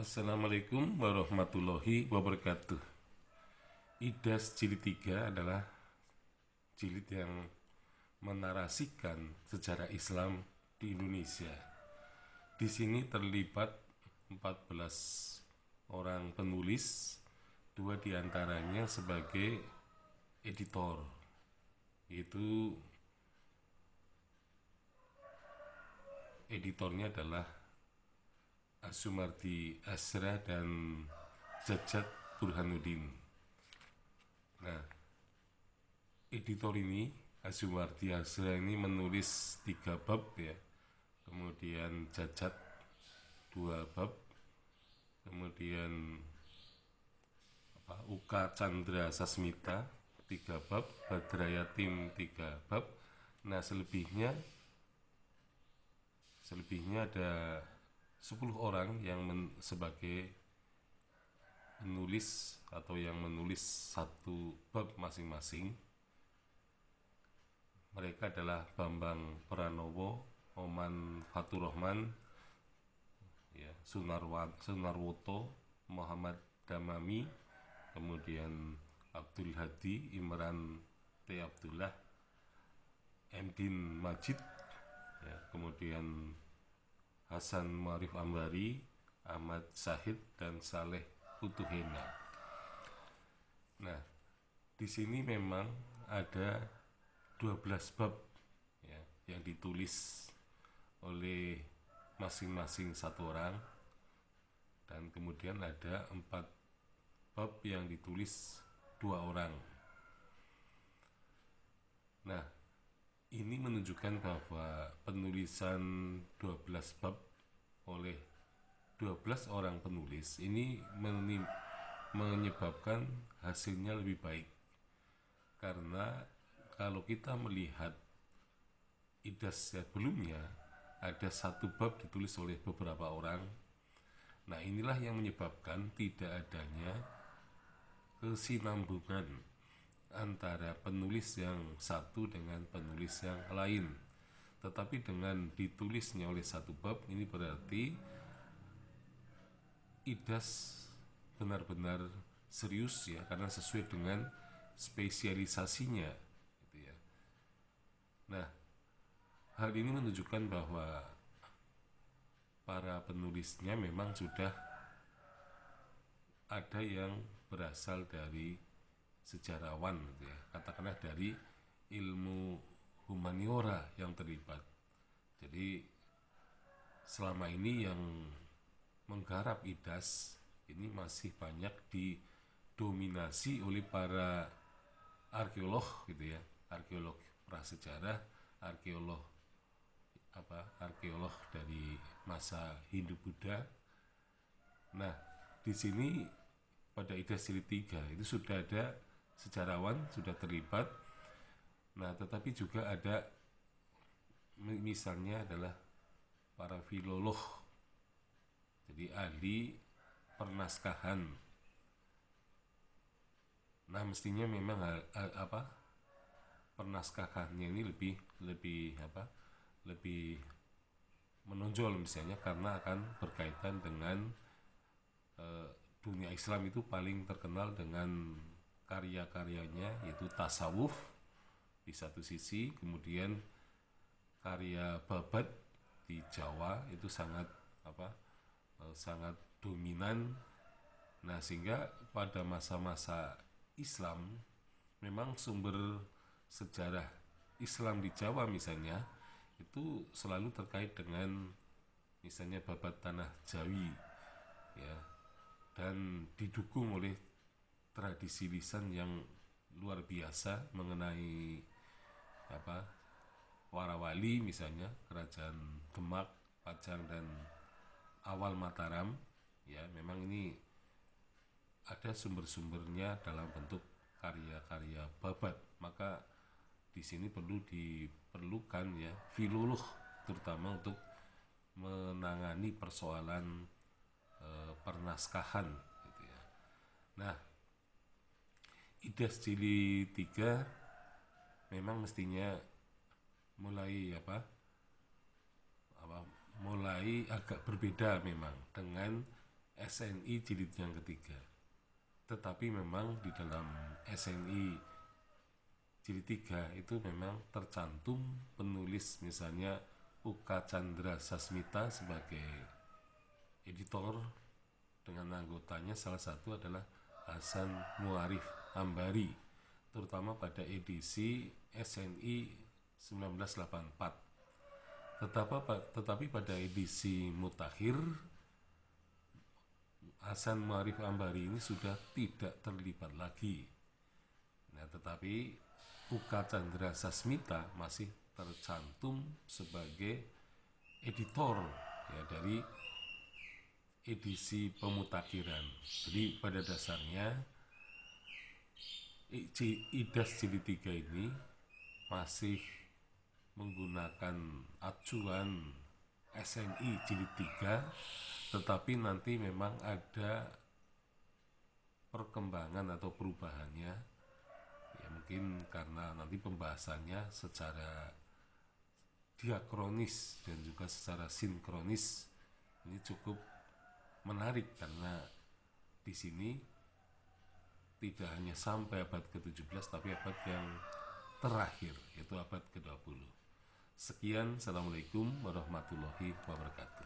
Assalamualaikum warahmatullahi wabarakatuh. IDAS Jilid 3 adalah jilid yang menarasikan sejarah Islam di Indonesia. Di sini terlibat 14 orang penulis, 2 diantaranya sebagai editor, yaitu editornya adalah Sumardi Asra dan Jajat Burhanuddin. Nah, editor ini, Sumardi Asra ini menulis 3 bab ya, kemudian Jajat 2 bab, kemudian Uka Chandra Sasmita 3 bab, Badrayatim 3 bab. Nah, selebihnya ada 10 orang yang sebagai penulis atau yang menulis 1 bab masing-masing. Mereka adalah Bambang Pranowo, Oman Faturrahman, ya, Sunarwoto, Muhammad Damami, kemudian Abdul Hadi, Imran T. Abdullah, Emdin Majid, ya, kemudian Hasan Marif Ambari, Ahmad Syahid, dan Saleh Utuhena. Nah, di sini memang ada 12 bab ya, yang ditulis oleh masing-masing 1 orang, dan kemudian ada 4 bab yang ditulis 2 orang. Nah, ini menunjukkan bahwa penulisan 12 bab oleh 12 orang penulis ini menyebabkan hasilnya lebih baik. Karena kalau kita melihat IDAS sebelumnya, ada 1 bab ditulis oleh beberapa orang. Nah, inilah yang menyebabkan tidak adanya kesinambungan antara penulis yang satu dengan penulis yang lain. Tetapi dengan ditulisnya oleh 1 bab, ini berarti IDAS benar-benar serius ya, karena sesuai dengan spesialisasinya gitu ya. Nah, hal ini menunjukkan bahwa para penulisnya memang sudah ada yang berasal dari sejarawan gitu ya, katakanlah dari ilmu humaniora yang terlibat. Jadi selama ini yang menggarap IDAS ini masih banyak didominasi oleh para arkeolog gitu ya, arkeolog prasejarah, arkeolog dari masa Hindu-Buddha. Nah, di sini pada IDAS Jilid 3 itu sudah ada sejarawan, sudah terlibat. Nah, tetapi juga ada misalnya adalah para filolog, jadi ahli pernaskahan. Nah, mestinya memang pernaskahannya ini lebih menonjol misalnya, karena akan berkaitan dengan dunia Islam itu paling terkenal dengan karya-karyanya, yaitu tasawuf di satu sisi, kemudian karya babat di Jawa itu sangat dominan. Nah, sehingga pada masa-masa Islam memang sumber sejarah Islam di Jawa misalnya itu selalu terkait dengan misalnya babat tanah Jawi ya, dan didukung oleh tradisi lisan yang luar biasa mengenai warawali misalnya, kerajaan Demak, Pajang, dan awal Mataram ya. Memang ini ada sumber-sumbernya dalam bentuk karya-karya babat. Maka di sini diperlukan ya filolog, terutama untuk menangani persoalan pernaskahan gitu ya. Nah, IDAS Jilid 3 memang mestinya mulai mulai agak berbeda memang dengan SNI jilid yang ketiga. Tetapi memang di dalam SNI jilid 3 itu memang tercantum penulis, misalnya Uka Chandra Sasmita sebagai editor, dengan anggotanya salah satu adalah Hasan Muarif Ambari, terutama pada edisi SNI 1984. Tetapi pada edisi Mutakhir, Hasan Muarif Ambari ini sudah tidak terlibat lagi. Nah, tetapi Uka Chandra Sasmita masih tercantum sebagai editor ya dari edisi pemutakhiran. Jadi pada dasarnya IDAS jilid 3 ini masih menggunakan acuan SNI jilid 3, tetapi nanti memang ada perkembangan atau perubahannya ya, mungkin karena nanti pembahasannya secara diakronis dan juga secara sinkronis. Ini cukup menarik karena di sini tidak hanya sampai abad ke-17 tapi abad yang terakhir, yaitu abad ke-20. Sekian, Assalamualaikum warahmatullahi wabarakatuh.